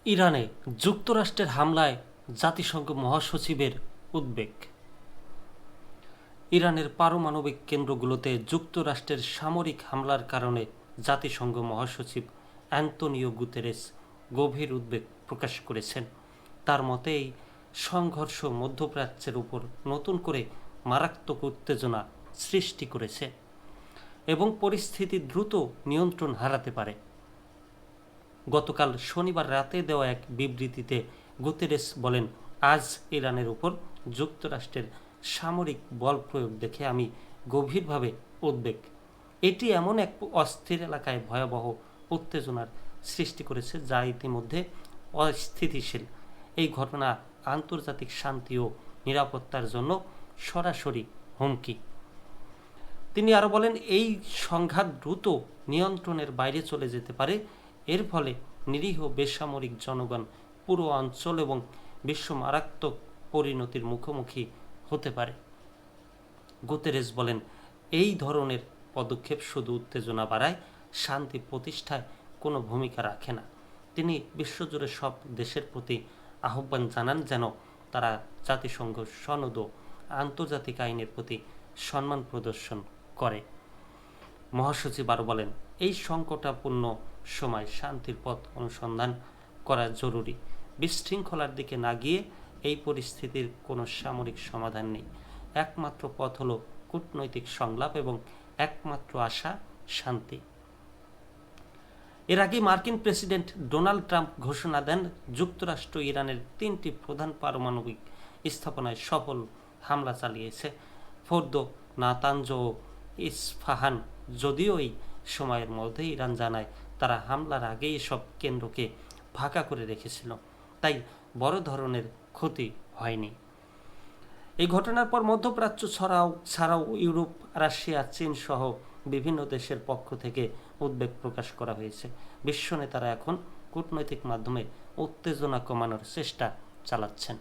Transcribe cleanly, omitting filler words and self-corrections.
ইরানে যুক্তরাষ্ট্রের হামলায় জাতিসংঘ মহাসচিবের উদ্বেগ। ইরানের পারমাণবিক কেন্দ্রগুলোতে যুক্তরাষ্ট্রের সামরিক হামলার কারণে জাতিসংঘ মহাসচিব অ্যান্তোনিও গুতেরেস গভীর উদ্বেগ প্রকাশ করেছেন। তার মতে এই সংঘর্ষ মধ্যপ্রাচ্যের উপর নতুন করে মারাত্মক উত্তেজনা সৃষ্টি করেছে এবং পরিস্থিতি দ্রুত নিয়ন্ত্রণ হারাতে পারে। গতকাল শনিবার রাতে দেওয়া এক বিবৃতিতে গুতেরেস বলেন, আজ ইরানের উপর যুক্তরাষ্ট্রের সামরিক বল প্রয়োগ দেখে আমি গভীরভাবে উদ্বেগ। এটি এমন এক অস্থির এলাকায় ভয়াবহ উত্তেজনার সৃষ্টি করেছে যা ইতিমধ্যে অস্থিতিশীল। এই ঘটনা আন্তর্জাতিক শান্তি ও নিরাপত্তার জন্য সরাসরি হুমকি। তিনি আরও বলেন, এই সংঘাত দ্রুত নিয়ন্ত্রণের বাইরে চলে যেতে পারে। এর ফলে নিরীহ বেসামরিক জনগণ, পুরো অঞ্চল এবং বিশ্ব মারাত্মক পরিণতির মুখোমুখি হতে পারে। গুতেরেস বলেন, এই ধরনের পদক্ষেপ শুধু উত্তেজনা বাড়ায়, শান্তি প্রতিষ্ঠায় কোনো ভূমিকা রাখে না। তিনি বিশ্বজুড়ে সব দেশের প্রতি আহ্বান জানান যেন তারা জাতিসংঘ সনদ ও আন্তর্জাতিক আইনের প্রতি সম্মান প্রদর্শন করে। মহাসচিব আরও বলেন, এই সংকটাপূর্ণ সময় শান্তির পথ অনুসন্ধান করা জরুরি। বিশৃঙ্খলার দিকে না গিয়ে এই পরিস্থিতির কোনো সামরিক সমাধান নেই। একমাত্র পথ হলো কূটনৈতিক সংলাপ এবং একমাত্র আশা শান্তি। এর আগে মার্কিন প্রেসিডেন্ট ডোনাল্ড ট্রাম্প ঘোষণা দেন, যুক্তরাষ্ট্র ইরানের 3টি প্রধান পারমাণবিক স্থাপনায় সফল হামলা চালিয়েছে। ফোর্দো, নাতানজ ও ইস্ফাহান। যদিও এই সময়ের মধ্যে ইরান জানায় তারা হামলার আগেই এসব কেন্দ্রকে ফাঁকা করে রেখেছিল, তাই বড় ধরনের ক্ষতি হয়নি। এই ঘটনার পর মধ্যপ্রাচ্য ছাড়াও ইউরোপ, রাশিয়া, চীন সহ বিভিন্ন দেশের পক্ষ থেকে উদ্বেগ প্রকাশ করা হয়েছে। বিশ্ব নেতারা এখন কূটনৈতিক মাধ্যমে উত্তেজনা কমানোর চেষ্টা চালাচ্ছেন।